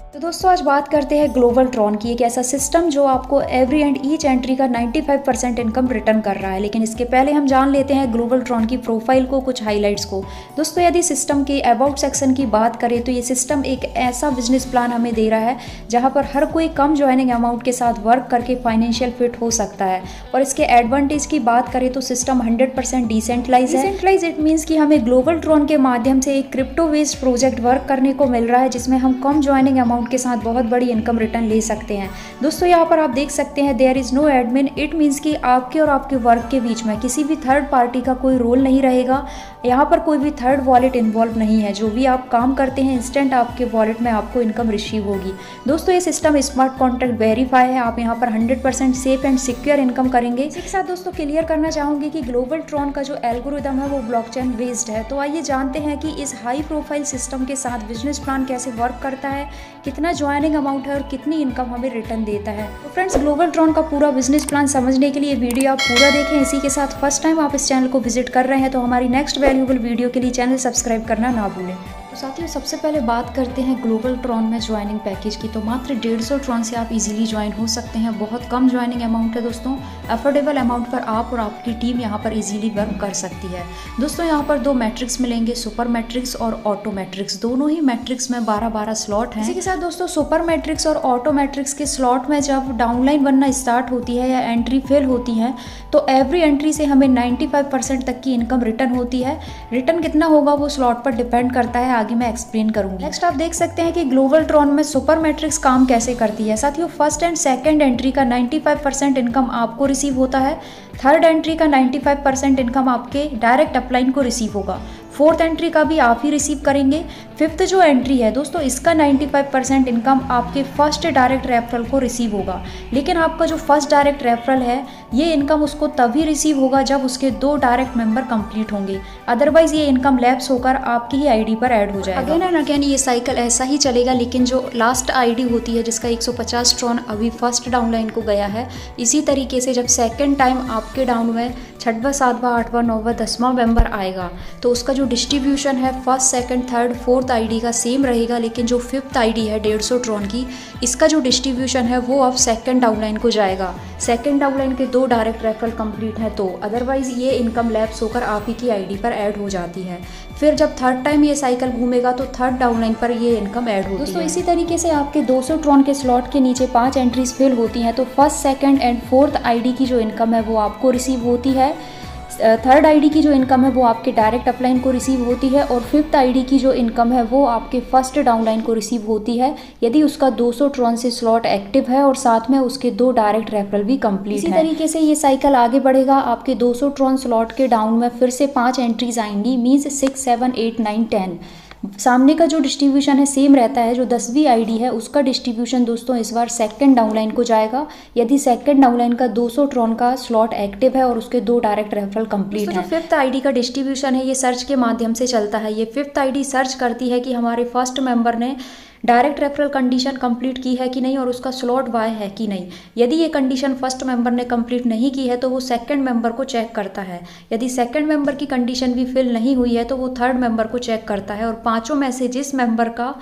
तो दोस्तों आज बात करते हैं ग्लोबल ट्रॉन की, एक ऐसा सिस्टम जो आपको एवरी एंड ईच एंट्री का 95% इनकम रिटर्न कर रहा है। लेकिन इसके पहले हम जान लेते हैं ग्लोबल ट्रॉन की प्रोफाइल को, कुछ हाइलाइट्स को। दोस्तों यदि सिस्टम के अबाउट सेक्शन की बात करें तो ये सिस्टम एक ऐसा बिजनेस प्लान हमें दे रहा है जहाँ पर हर कोई कम ज्वाइनिंग अमाउंट के साथ वर्क करके फाइनेंशियल फिट हो सकता है। और इसके एडवांटेज की बात करें तो सिस्टम 100% डिसेंट्रलाइज है। डिसेंट्रलाइज इट मीन्स कि हमें ग्लोबल ट्रॉन के माध्यम से एक क्रिप्टो बेस्ड प्रोजेक्ट वर्क करने को मिल रहा है जिसमें हम कम ज्वाइनिंग अमाउंट के साथ बहुत बड़ी इनकम रिटर्न ले सकते हैं। दोस्तों यहाँ पर आप देख सकते हैं there is no admin. It means कि आपके और आपके वर्क के बीच में किसी भी थर्ड पार्टी का कोई रोल नहीं रहेगा। यहाँ पर कोई भी थर्ड वॉलेट इन्वॉल्व नहीं है। जो भी आप काम करते हैं इंस्टेंट आपके वॉलेट में आपको इनकम रिसीव होगी। दोस्तों ये सिस्टम स्मार्ट कॉन्ट्रैक्ट वेरीफाई है। आप यहाँ पर 100% सेफ एंड सिक्योर इनकम करेंगे। इसी के साथ दोस्तों क्लियर करना चाहूंगी कि ग्लोबल ट्रॉन का जो एल्गोरिदम है वो ब्लॉकचेन बेस्ड है। तो आइए जानते हैं कि इस हाई प्रोफाइल सिस्टम के साथ बिजनेस प्लान कैसे वर्क करता है, कितना ज्वाइनिंग अमाउंट है और कितनी इनकम हमें रिटर्न देता है। तो फ्रेंड्स ग्लोबल ट्रॉन का पूरा बिजनेस प्लान समझने के लिए वीडियो आप पूरा देखें। इसी के साथ फर्स्ट टाइम आप इस चैनल को विजिट कर रहे हैं तो हमारी नेक्स्ट वैल्यूएबल वीडियो के लिए चैनल सब्सक्राइब करना ना भूलें। तो साथियों सबसे पहले बात करते हैं ग्लोबल ट्रॉन में ज्वाइनिंग पैकेज की। तो मात्र 150 ट्रॉन से आप इजीली ज्वाइन हो सकते हैं। बहुत कम ज्वाइनिंग अमाउंट है दोस्तों। अफोर्डेबल अमाउंट पर आप और आपकी टीम यहाँ पर इजीली वर्क कर सकती है। दोस्तों यहाँ पर 2 मैट्रिक्स मिलेंगे, सुपर मैट्रिक्स और ऑटो मैट्रिक्स। दोनों ही मैट्रिक्स में 12-12 स्लॉट हैं। इसी के साथ दोस्तों सुपर मैट्रिक्स और ऑटो मैट्रिक्स के स्लॉट में जब डाउनलाइन बनना स्टार्ट होती है या एंट्री फेल होती है तो एवरी एंट्री से हमें 95% तक की इनकम रिटर्न होती है। रिटर्न कितना होगा वो स्लॉट पर डिपेंड करता है, आगे मैं एक्सप्लेन करूंगी। नेक्स्ट आप देख सकते हैं कि ग्लोबल ट्रॉन में सुपर मैट्रिक्स काम कैसे करती है। साथियों फर्स्ट एंड सेकंड एंट्री का 95% इनकम आपको रिसीव होता है। थर्ड एंट्री का 95% इनकम आपके डायरेक्ट अपलाइन को रिसीव होगा। फोर्थ एंट्री का भी आप ही रिसीव करेंगे। फिफ्थ जो एंट्री है दोस्तों इसका 95% इनकम आपके फर्स्ट डायरेक्ट रेफरल को रिसीव होगा। लेकिन आपका जो फर्स्ट डायरेक्ट रेफरल है ये इनकम उसको तभी रिसीव होगा जब उसके 2 डायरेक्ट मेंबर कंप्लीट होंगे। अदरवाइज ये इनकम लैप्स होकर आपकी ही आईडी पर ऐड हो जाएगा। अगेन एंड अगेन ये साइकिल ऐसा ही चलेगा। लेकिन जो लास्ट आईडी होती है जिसका 150 ट्रॉन अभी फर्स्ट डाउनलाइन को गया है, इसी तरीके से जब सेकेंड टाइम आपके डाउन में 6वां 7वां 8वां 9वां 10वां मेंबर आएगा तो उसका जो डिस्ट्रीब्यूशन है first second third fourth ID का सेम रहेगा। लेकिन जो फिफ्थ आईडी है 150 ट्रॉन की, इसका जो डिस्ट्रीब्यूशन है वो अब सेकंड डाउनलाइन को जाएगा। सेकंड डाउनलाइन के 2 डायरेक्ट रेफरल कंप्लीट है तो अदरवाइज ये इनकम लैप्स होकर आप ही की आईडी पर ऐड हो जाती है। फिर जब थर्ड टाइम ये साइकिल घूमेगा तो थर्ड डाउनलाइन पर ये इनकम ऐड होती है। दोस्तों इसी तरीके से आपके 200 ट्रॉन के स्लॉट के नीचे 5 एंट्रीज फिल होती हैं तो first second and fourth ID की जो इनकम है वो आपको रिसीव होती है। थर्ड आईडी की जो इनकम है वो आपके डायरेक्ट अपलाइन को रिसीव होती है और फिफ्थ आईडी की जो इनकम है वो आपके फर्स्ट डाउनलाइन को रिसीव होती है यदि उसका 200 ट्रॉन से स्लॉट एक्टिव है और साथ में उसके 2 डायरेक्ट रेफरल भी कंप्लीट है। इसी तरीके से ये साइकिल आगे बढ़ेगा। आपके 200 ट्रॉन स्लॉट के डाउन में फिर से 5 एंट्रीज आएंगी, मीन्स 6 7 8 9 10। सामने का जो डिस्ट्रीब्यूशन है सेम रहता है। जो 10वीं आईडी है उसका डिस्ट्रीब्यूशन दोस्तों इस बार सेकंड डाउनलाइन को जाएगा यदि सेकंड डाउनलाइन का 200 ट्रॉन का स्लॉट एक्टिव है और उसके 2 डायरेक्ट रेफरल कंप्लीट है। जो फिफ्थ आईडी का डिस्ट्रीब्यूशन है ये सर्च के माध्यम से चलता है। ये फिफ्थ आईडी सर्च करती है कि हमारे फर्स्ट मेंबर ने डायरेक्ट रेफरल कंडीशन कंप्लीट की है कि नहीं और उसका स्लॉट वाई है कि नहीं। यदि ये कंडीशन फर्स्ट मेंबर ने कंप्लीट नहीं की है तो वो सेकंड मेंबर को चेक करता है। यदि सेकंड मेंबर की कंडीशन भी फिल नहीं हुई है तो वो थर्ड मेंबर को चेक करता है और पांचों में से जिस मेंबर का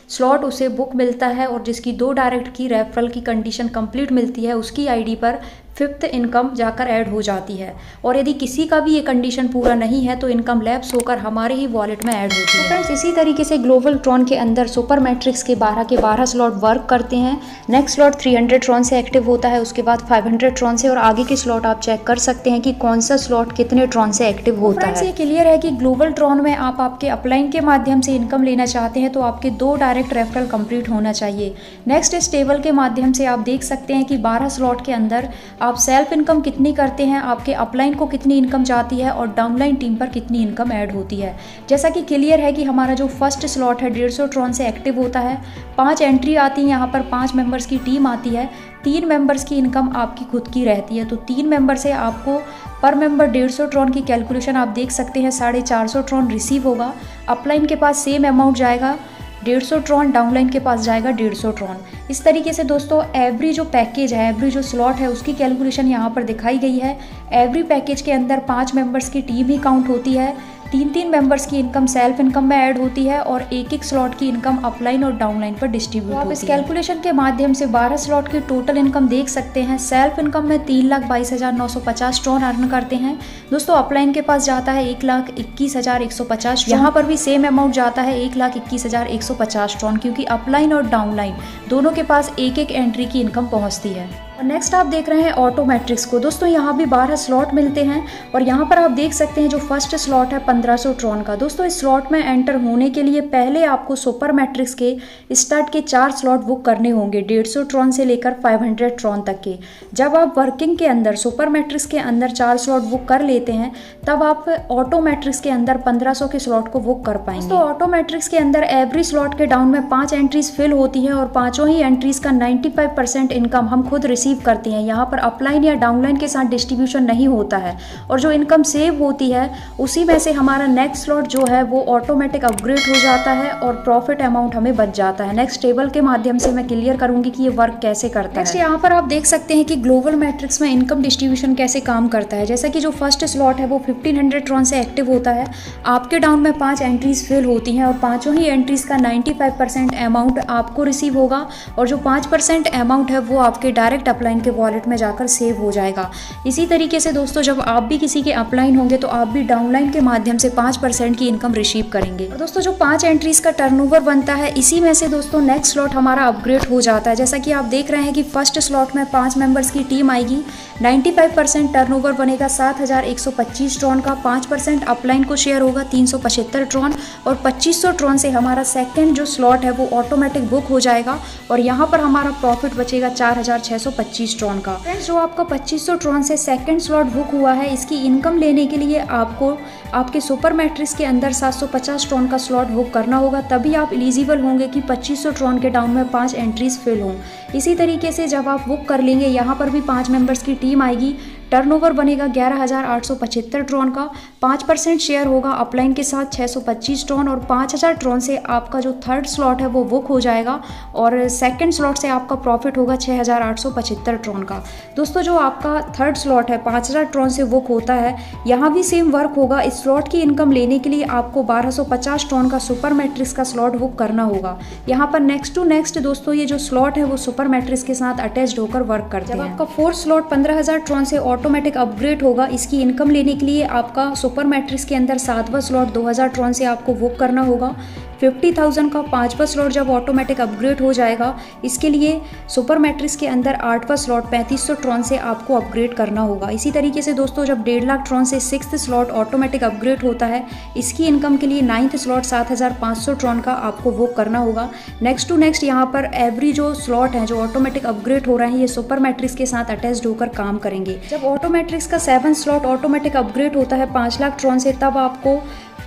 स्लॉट उसे बुक मिलता है और जिसकी 2 डायरेक्ट की रेफरल की कंडीशन कंप्लीट मिलती है उसकी आईडी पर फिफ्थ इनकम जाकर ऐड हो जाती है। और यदि किसी का भी ये कंडीशन पूरा नहीं है तो इनकम लैप्स होकर हमारे ही वॉलेट में ऐड होती है। फ्रेंड्स इसी तरीके से ग्लोबल ट्रॉन के अंदर सुपर मैट्रिक्स के 12 स्लॉट वर्क करते हैं। नेक्स्ट स्लॉट 300 ट्रॉन से एक्टिव होता है, उसके बाद 500 ट्रॉन से और आगे के स्लॉट आप चेक कर सकते हैं कि कौन सा स्लॉट कितने ट्रॉन से एक्टिव होता है। ये क्लियर है कि ग्लोबल ट्रॉन में आप आपके अपलाइन के माध्यम से इनकम लेना चाहते हैं तो आपके 2 डायरेक्ट रेफरल कंप्लीट होना चाहिए। नेक्स्ट इस टेबल के माध्यम से आप देख सकते हैं कि 12 स्लॉट के अंदर आप सेल्फ इनकम कितनी करते हैं, आपके अपलाइन को कितनी इनकम जाती है और डाउनलाइन टीम पर कितनी इनकम ऐड होती है। जैसा कि क्लियर है कि हमारा जो फर्स्ट स्लॉट है 150 ट्रॉन से एक्टिव होता है। 5 एंट्री आती है, यहाँ पर 5 मेंबर्स की टीम आती है। 3 मेंबर्स की इनकम आपकी खुद की रहती है तो 3 मेंबर से आपको पर मेंबर 150 ट्रॉन की कैलकुलेशन आप देख सकते हैं 450 ट्रॉन रिसीव होगा। अपलाइन के पास सेम अमाउंट जाएगा 150 ट्रॉन, डाउनलाइन के पास जाएगा 150 ट्रॉन। इस तरीके से दोस्तों एवरी जो पैकेज है, एवरी जो स्लॉट है उसकी कैलकुलेशन यहाँ पर दिखाई गई है। एवरी पैकेज के अंदर 5 मेंबर्स की टीम ही काउंट होती है। 3 मेंबर्स की इनकम सेल्फ इनकम में ऐड होती है और एक स्लॉट की इनकम अपलाइन और डाउनलाइन पर डिस्ट्रीब्यूट होती है। आप इस कैलकुलेशन के माध्यम से 12 स्लॉट की टोटल इनकम देख सकते हैं। सेल्फ इनकम में 3,22,950 ट्रॉन अर्न करते हैं दोस्तों। अपलाइन के पास जाता है 1,21,150। यहाँ पर भी सेम अमाउंट जाता है 1,21,150 ट्रॉन, क्योंकि अपलाइन और डाउनलाइन दोनों के पास एक एंट्री की इनकम पहुँचती है। और नेक्स्ट आप देख रहे हैं ऑटो मैट्रिक्स को दोस्तों। यहाँ भी 12 स्लॉट मिलते हैं और यहाँ पर आप देख सकते हैं जो फर्स्ट स्लॉट है 1500 ट्रॉन का। दोस्तों इस स्लॉट में एंटर होने के लिए पहले आपको सुपर मैट्रिक्स के स्टार्ट के 4 स्लॉट बुक करने होंगे, 150 ट्रॉन से लेकर 500 ट्रॉन तक के। जब आप वर्किंग के अंदर सुपर मैट्रिक्स के अंदर 4 स्लॉट बुक कर लेते हैं तब आप ऑटो मैट्रिक्स के अंदर 1500 के स्लॉट को बुक कर पाएंगे। तो ऑटो मैट्रिक्स के अंदर एवरी स्लॉट के डाउन में 5 एंट्रीज फिल होती हैं और पाँचों ही एंट्रीज का 95% इनकम हम खुद रिसीव करती हैं। यहाँ पर अपलाइन या डाउनलाइन के साथ डिस्ट्रीब्यूशन नहीं होता है और जो इनकम सेव होती है उसी में से हमारा नेक्स्ट स्लॉट जो है वो ऑटोमेटिक अपग्रेड हो जाता है और प्रॉफिट अमाउंट हमें बच जाता है। नेक्स्ट टेबल के माध्यम से मैं क्लियर करूंगी कि ये वर्क कैसे करता है। नेक्स्ट यहाँ पर आप देख सकते हैं कि ग्लोबल मैट्रिक्स में इनकम डिस्ट्रीब्यूशन कैसे काम करता है। जैसा कि जो फर्स्ट स्लॉट है वो 1500 ट्रॉन से एक्टिव होता है। आपके डाउन में 5 एंट्रीज फिल होती हैं और पाँचों ही एंट्रीज का 95% अमाउंट आपको रिसीव होगा और जो 5% अमाउंट है वो आपके डायरेक्ट अपलाइन के वॉलेट में जाकर सेव हो जाएगा। इसी तरीके से दोस्तों जब आप भी किसी के अपलाइन होंगे तो आप भी डाउनलाइन के माध्यम से 5% की इनकम रिसीव करेंगे। और दोस्तों जो 5 एंट्रीज का टर्नओवर बनता है इसी में से दोस्तों नेक्स्ट स्लॉट हमारा अपग्रेड हो जाता है। जैसा कि आप देख रहे हैं कि फर्स्ट स्लॉट में 5 मेंबर्स की टीम आएगी, 95% टर्नओवर बनेगा 7,125 ट्रॉन का, 5% अपलाइन को शेयर होगा 375 ट्रॉन और 2500 ट्रॉन से हमारा सेकंड जो स्लॉट है वो ऑटोमेटिक बुक हो जाएगा और यहाँ पर हमारा प्रॉफिट बचेगा 4,625 ट्रॉन का। फ्रेंड्स जो आपका 2500 ट्रॉन से सेकंड स्लॉट बुक हुआ है इसकी इनकम लेने के लिए आपको आपके सुपर मैट्रिक्स के अंदर 750 ट्रॉन का स्लॉट बुक करना होगा, तभी आप एलिजिबल होंगे कि 2500 ट्रॉन के डाउन में 5 एंट्रीज फिल हों। इसी तरीके से जब आप बुक कर लेंगे यहाँ पर भी 5 मेंबर्स की टीम आएगी, टर्नओवर बनेगा 11,875 ट्रॉन का, 5% शेयर होगा अपलाइन के साथ 625 ट्रॉन और 5000 ट्रॉन से आपका जो थर्ड स्लॉट है वो बुक हो जाएगा और सेकंड स्लॉट से आपका प्रॉफिट होगा 6,875 ट्रॉन का। दोस्तों जो आपका थर्ड स्लॉट है 5000 ट्रॉन से बुक होता है, यहाँ भी सेम वर्क होगा। इस स्लॉट की इनकम लेने के लिए आपको 1250 ट्रॉन का सुपर मैट्रिक्स का स्लॉट बुक करना होगा। यहाँ पर नेक्स्ट टू नेक्स्ट दोस्तों ये जो स्लॉट है वो सुपर मैट्रिक्स के साथ अटैच्ड होकर वर्क करते हैं। जब आपका फोर्थ स्लॉट 15,000 ट्रॉन से ऑटोमेटिक अपग्रेड होगा, इसकी इनकम लेने के लिए आपका सुपर मैट्रिक्स के अंदर 7वां स्लॉट 2000 ट्रॉन से आपको बुक करना होगा। 50,000 का 5वां स्लॉट जब ऑटोमेटिक अपग्रेड हो जाएगा, इसके लिए सुपर मैट्रिक्स के अंदर 8वां स्लॉट 3500 ट्रॉन से आपको अपग्रेड करना होगा। इसी तरीके से दोस्तों जब 1.5 लाख ट्रॉन से 6th स्लॉट ऑटोमेटिक अपग्रेड होता है, इसकी इनकम के लिए 9th स्लॉट 7,500 ट्रॉन का आपको बुक करना होगा। नेक्स्ट टू नेक्स्ट यहाँ पर एवरी जो स्लॉट है जो ऑटोमेटिक अपग्रेड हो रहे हैं ये सुपर मैट्रिक्स के साथ अटैच्ड होकर काम करेंगे। जब ऑटोमेट्रिक्स का 7th स्लॉट ऑटोमेटिक अपग्रेड होता है 5 लाख ट्रॉन से, तब आपको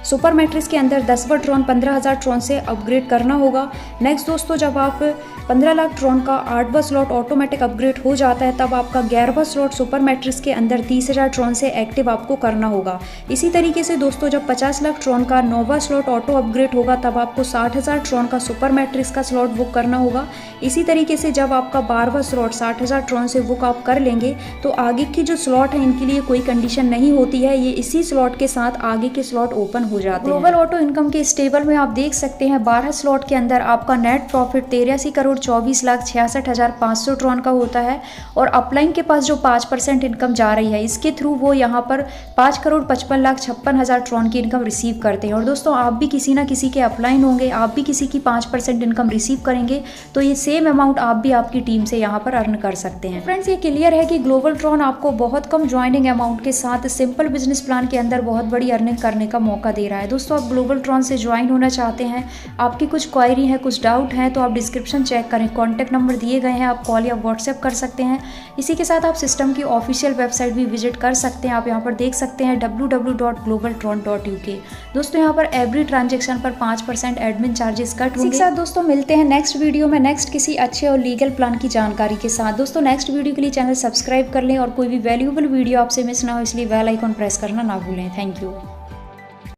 सुपर मैट्रिक्स के अंदर 10वां ट्रॉन 15,000 ट्रॉन से अपग्रेड करना होगा। नेक्स्ट दोस्तों जब आप 15 लाख ट्रॉन का 8वां स्लॉट ऑटोमेटिक अपग्रेड हो जाता है, तब आपका 11वां स्लॉट सुपर मैट्रिक्स के अंदर 30,000 ट्रॉन से एक्टिव आपको करना होगा। इसी तरीके से दोस्तों जब 50 लाख ट्रॉन का 9वां स्लॉट ऑटो अपग्रेड होगा, तब आपको 60,000 ट्रॉन का सुपर मैट्रिक्स का स्लॉट बुक करना होगा। इसी तरीके से जब आपका 12वां स्लॉट 60,000 ट्रॉन से बुक आप कर लेंगे तो आगे की जो स्लॉट है इनके लिए कोई कंडीशन नहीं होती है, ये इसी स्लॉट के साथ आगे के स्लॉट ओपन हो जाते हैं। ग्लोबल ऑटो इनकम के इस टेबल में आप देख सकते हैं 12 स्लॉट के अंदर आपका नेट प्रॉफिट 83,24,66,500 ट्रॉन का होता है और अपलाइन के पास जो 5% इनकम जा रही है इसके थ्रू वो यहाँ पर 5,55,56,000 ट्रॉन की इनकम रिसीव करते हैं। और दोस्तों आप भी किसी ना किसी के अपलाइन होंगे, आप भी किसी की 5% इनकम रिसीव करेंगे तो ये सेम अमाउंट आप भी आपकी टीम से यहाँ पर अर्न कर सकते हैं। फ्रेंड्स ये क्लियर है कि ग्लोबल ट्रॉन आपको बहुत कम ज्वाइनिंग अमाउंट के साथ सिंपल बिजनेस प्लान के अंदर बहुत बड़ी अर्निंग करने का मौका दे रहा है। दोस्तों आप ग्लोबल ट्रॉन से ज्वाइन होना चाहते हैं, आपकी कुछ क्वायरी है, कुछ डाउट है तो आप डिस्क्रिप्शन चेक करें, कॉन्टैक्ट नंबर दिए गए हैं, आप कॉल या व्हाट्सएप कर सकते हैं। इसी के साथ आप सिस्टम की ऑफिशियल वेबसाइट भी विजिट कर सकते हैं। आप यहाँ पर देख सकते हैं www.globaltron.uk। दोस्तों यहाँ पर एवरी ट्रांजेक्शन पर 5% एडमिन चार्जेस कट होंगे। इसी के साथ दोस्तों मिलते हैं नेक्स्ट वीडियो में नेक्स्ट किसी अच्छे और लीगल प्लान की जानकारी के साथ। दोस्तों नेक्स्ट वीडियो के लिए चैनल सब्सक्राइब कर लें और कोई भी वैल्यूएबल वीडियो आपसे मिस ना हो इसलिए बेल आइकॉन प्रेस करना ना भूलें। Thank you.